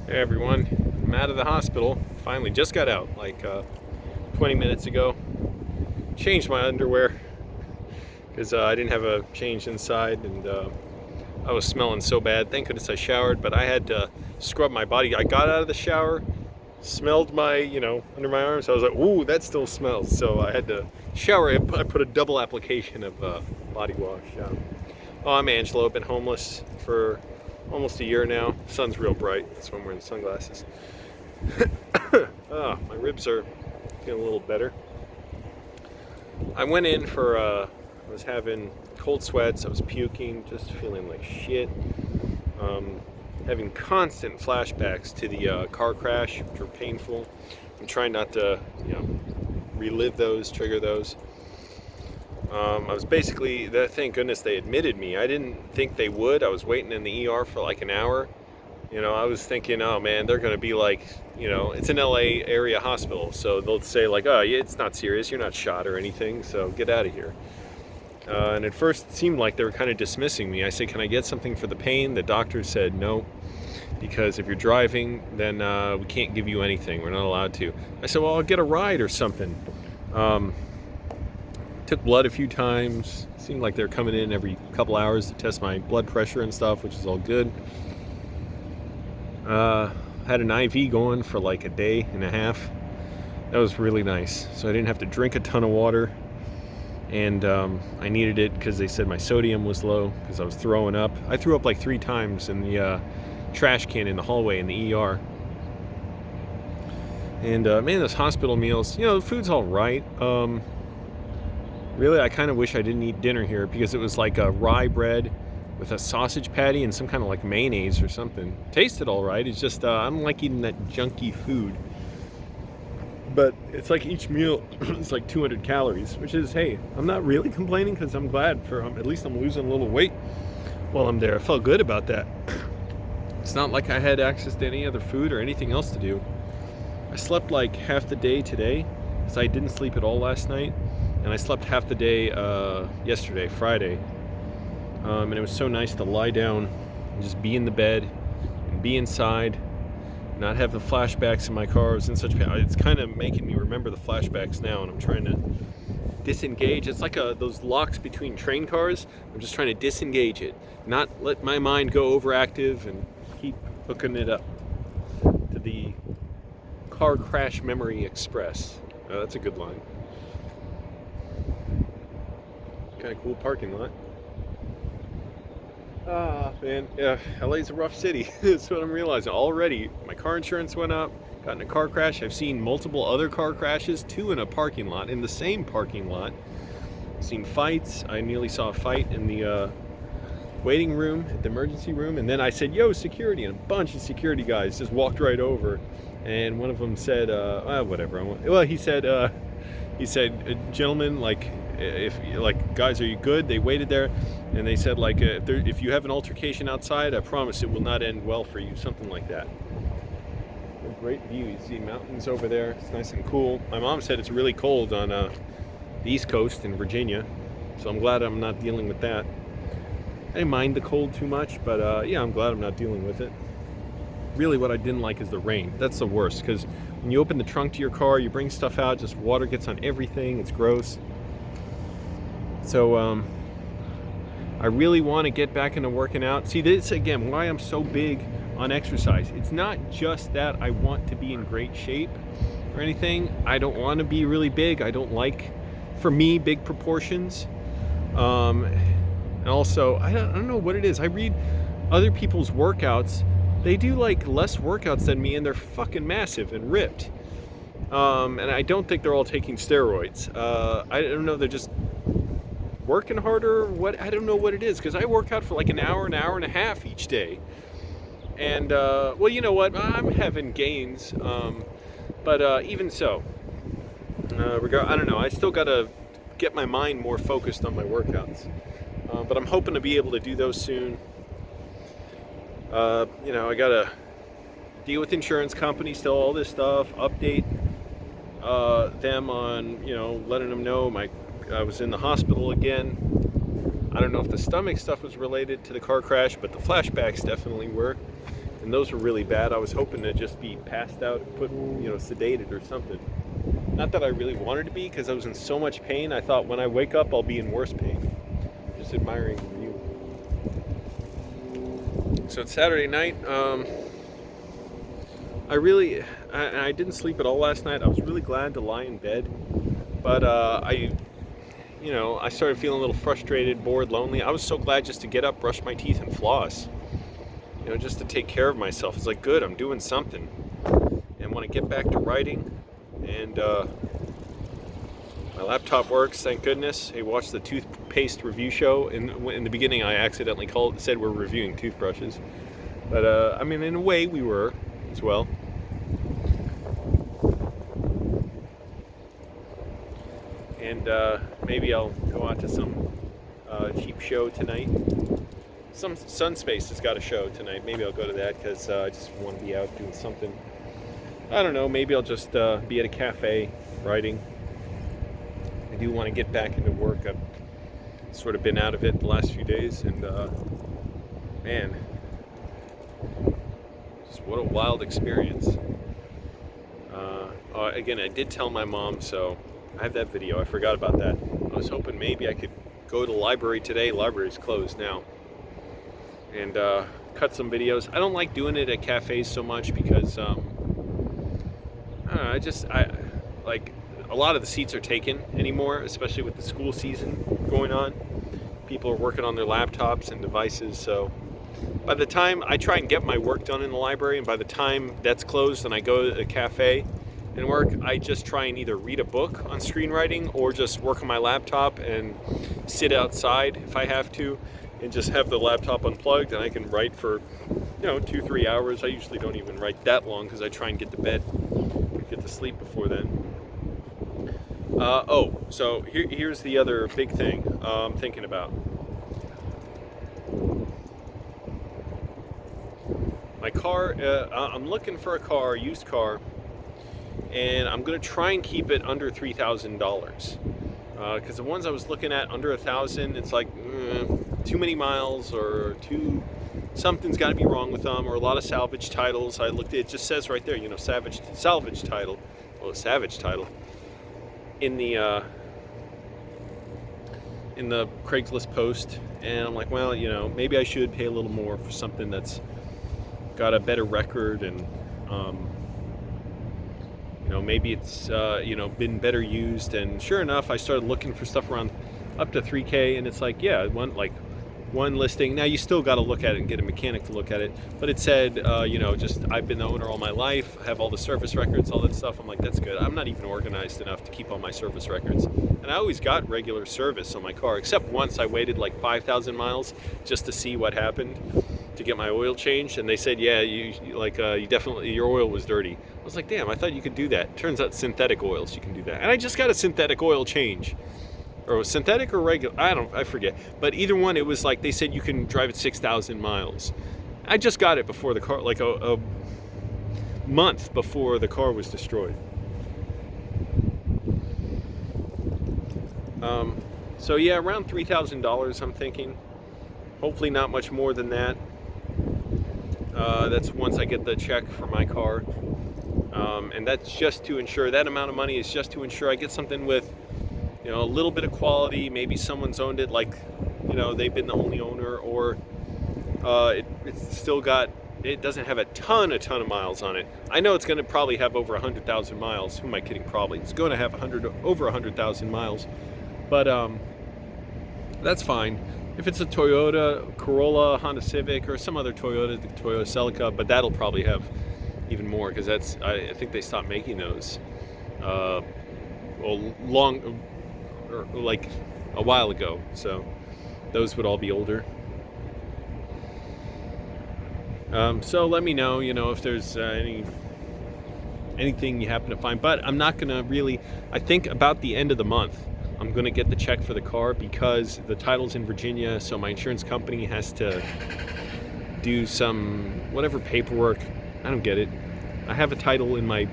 Hey everyone, I'm out of the hospital. Finally, just got out like 20 minutes ago. Changed my underwear because I didn't have a change inside, and I was smelling so bad. Thank goodness I showered, but I had to scrub my body. I got out of the shower, smelled my, under my arms. I was like, ooh, that still smells. So I had to shower. I put a double application of body wash. Oh, I'm Angelo. I've been homeless for almost a year now. The sun's real bright, that's why I'm wearing sunglasses. My ribs are feeling a little better. I went in for, I was having cold sweats, I was puking, just feeling like shit. Having constant flashbacks to the car crash, which were painful. I'm trying not to, relive those, trigger those. I was basically, thank goodness they admitted me. I didn't think they would. I was waiting in the ER for like an hour. I was thinking, oh man, they're going to be like, it's an LA area hospital. So they'll say like, oh yeah, it's not serious. You're not shot or anything. So get out of here. And at first it seemed like they were kind of dismissing me. I said, can I get something for the pain? The doctor said no, because if you're driving, then we can't give you anything. We're not allowed to. I said, well, I'll get a ride or something. Took blood a few times. Seemed like they're coming in every couple hours to test my blood pressure and stuff, which is all good. Had an IV going for like a day and a half. That was really nice. So I didn't have to drink a ton of water. And I needed it because they said my sodium was low because I was throwing up. I threw up like 3 times in the trash can in the hallway in the ER. And man, those hospital meals, the food's all right. Really, I kind of wish I didn't eat dinner here because it was like a rye bread with a sausage patty and some kind of like mayonnaise or something. Tasted all right. It's just I don't like eating that junky food. But it's like each meal is like 200 calories, which is, hey, I'm not really complaining because I'm glad for at least I'm losing a little weight while I'm there. I felt good about that. It's not like I had access to any other food or anything else to do. I slept like half the day today because I didn't sleep at all last night. And I slept half the day yesterday, Friday. And it was so nice to lie down and just be in the bed and be inside, not have the flashbacks in my car. I was in such pain. It's kind of making me remember the flashbacks now, and I'm trying to disengage. It's like those locks between train cars. I'm just trying to disengage it, not let my mind go overactive, and keep hooking it up to the car crash memory express. That's a good line. Kind of cool parking lot. Man, yeah, LA's a rough city. That's what I'm realizing already. My car insurance went up, got in a car crash. I've seen multiple other car crashes, 2 in a parking lot, in the same parking lot. I've seen fights. I nearly saw a fight in the waiting room, at the emergency room, and then I said, yo, security, and a bunch of security guys just walked right over, and one of them said, whatever. He said, gentlemen, like, if like, guys, are you good? They waited there, and they said, like, if you have an altercation outside, I promise it will not end well for you, something like that. A great view. You see mountains over there. It's nice and cool. My mom said it's really cold on the East Coast in Virginia, so I'm glad I'm not dealing with that. I didn't mind the cold too much, but yeah, I'm glad I'm not dealing with it. Really, what I didn't like is the rain. That's the worst, because when you open the trunk to your car, you bring stuff out, just water gets on everything. It's gross. So I really want to get back into working out. See, this again, why I'm so big on exercise. It's not just that I want to be in great shape or anything. I don't want to be really big. I don't like, for me, big proportions. And also, I don't know what it is. I read other people's workouts. They do like less workouts than me, and they're fucking massive and ripped. And I don't think they're all taking steroids. I don't know. They're just working harder. What, I don't know what it is, because I work out for like an hour and a half each day. And well, you know what? I'm having gains. But even so, I don't know. I still gotta get my mind more focused on my workouts. But I'm hoping to be able to do those soon. I gotta deal with insurance companies, still all this stuff, update them on, letting them know I was in the hospital again. I don't know if the stomach stuff was related to the car crash, but the flashbacks definitely were. and those were really bad. I was hoping to just be passed out, put, sedated or something. Not that I really wanted to be, because I was in so much pain. I thought when I wake up, I'll be in worse pain. Just admiring the view. So it's Saturday night. I didn't sleep at all last night. I was really glad to lie in bed, but I started feeling a little frustrated, bored, lonely. I was so glad just to get up, brush my teeth, and floss. Just to take care of myself. It's like, good, I'm doing something. And when I get back to writing, and my laptop works, thank goodness. I watched the toothpaste review show. In the beginning, I accidentally said we're reviewing toothbrushes. But, in a way, we were as well. And maybe I'll go out to some cheap show tonight. Some Sunspace has got a show tonight. Maybe I'll go to that because I just want to be out doing something. I don't know. Maybe I'll just be at a cafe writing. I do want to get back into work. I've sort of been out of it the last few days, and man, just what a wild experience. Again, I did tell my mom, so I have that video. I forgot about that. I was hoping maybe I could go to the library today. Library's closed now. And cut some videos. I don't like doing it at cafes so much because I like a lot of the seats are taken anymore, especially with the school season going on. People are working on their laptops and devices, so by the time I try and get my work done in the library, and by the time that's closed and I go to a cafe and work, I just try and either read a book on screenwriting or just work on my laptop and sit outside if I have to, and just have the laptop unplugged, and I can write for 2-3 hours. I usually don't even write that long because I try and get to bed, get to sleep before then. So here's the other big thing I'm thinking about. My car, I'm looking for a used car, and I'm gonna try and keep it under $3,000. Because the ones I was looking at under $1,000, it's like too many miles, or something's got to be wrong with them, or a lot of salvage titles. I looked at it, just says right there, salvage title, savage title in the Craigslist post, and I'm like, well, maybe I should pay a little more for something that's got a better record, and maybe it's been better used. And sure enough, I started looking for stuff around up to $3,000, and it's like, yeah, one listing. Now you still got to look at it and get a mechanic to look at it, but it said just I've been the owner all my life, have all the service records, all that stuff. I'm like, that's good. I'm not even organized enough to keep all my service records, and I always got regular service on my car, except once I waited like 5,000 miles just to see what happened, to get my oil changed, and they said, yeah, you definitely, your oil was dirty. I was like, damn, I thought you could do that. Turns out synthetic oils, you can do that. And I just got a synthetic oil change. Or was synthetic or regular? I forget. But either one, it was like they said you can drive at 6,000 miles. I just got it before the car, like a month before the car was destroyed. So yeah, around $3,000 I'm thinking. Hopefully not much more than that. That's once I get the check for my car. And that's just to ensure, that amount of money is just to ensure I get something with a little bit of quality. Maybe someone's owned it, like they've been the only owner, or it's still got, it doesn't have a ton of miles on it. I know it's going to probably have over 100,000 miles. Who am I kidding? Probably it's going to have over 100,000 miles, but that's fine. If it's a Toyota Corolla, Honda Civic, or some other Toyota, the Toyota Celica, but that'll probably have even more, because that's, I think they stopped making those like a while ago, so those would all be older. So let me know, if there's anything you happen to find. But I'm not gonna really, I think about the end of the month I'm gonna get the check for the car, because the title's in Virginia, so my insurance company has to do some whatever paperwork. I don't get it. I have a title in my,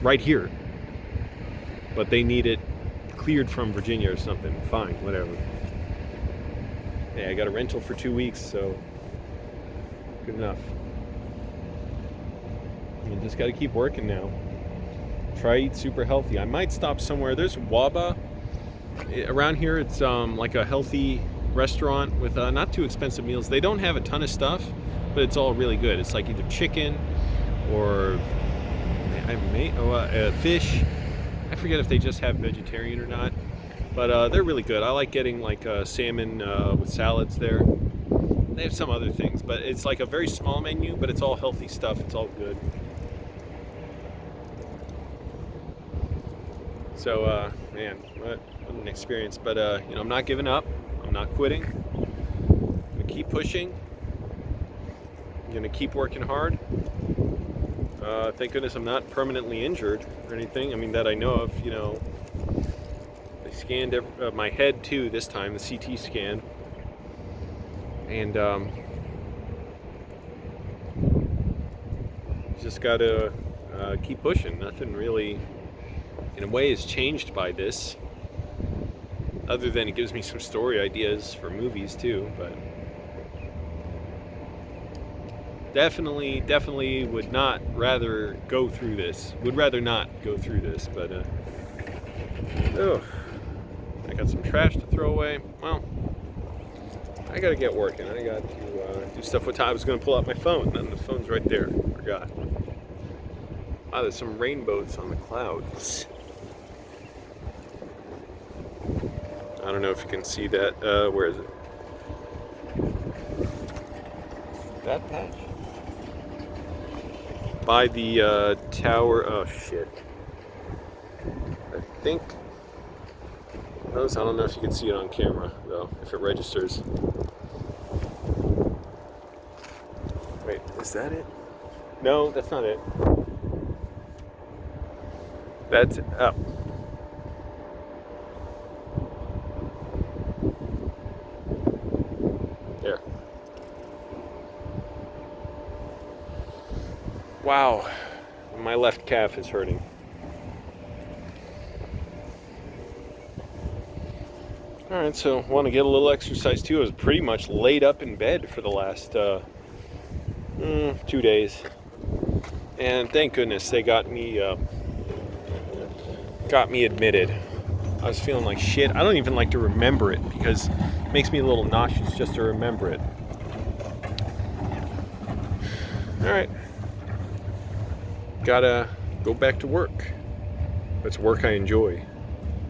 right here, but they need it cleared from Virginia or something. Fine, whatever. Yeah, I got a rental for 2 weeks, so Good enough. You just got to keep working now. Try eat super healthy. I might stop somewhere. There's Waba around here. It's like a healthy restaurant with not too expensive meals. They don't have a ton of stuff, but it's all really good. It's like either chicken or fish. I forget if they just have vegetarian or not, but they're really good. I like getting like salmon with salads there. They have some other things, but it's like a very small menu, but it's all healthy stuff. It's all good. So, man, what an experience. But, you know, I'm not giving up. I'm not quitting. I'm going to keep pushing. I'm going to keep working hard. Thank goodness I'm not permanently injured or anything. I mean, that I know of, you know. They scanned my head, too, this time, the CT scan. And just got to keep pushing. Nothing really, in a way, has changed by this. Other than it gives me some story ideas for movies, too. But definitely would not rather go through this. Would rather not go through this. But, I got some trash to throw away. Well, I gotta get working. I got to do stuff with time. I was gonna pull out my phone, and the phone's right there. Forgot. Ah, there's some rainbows on the clouds. I don't know if you can see that. Where is it? That patch? By the tower. Oh shit. I think. I don't know if you can see it on camera, though, if it registers. Wait, is that it? No, that's not it. That's it. Oh. There. Wow. My left calf is hurting. Alright, so want to get a little exercise too. I was pretty much laid up in bed for the last 2 days. And thank goodness they got me admitted. I was feeling like shit. I don't even like to remember it because it makes me a little nauseous just to remember it. Alright. Gotta go back to work. It's work I enjoy.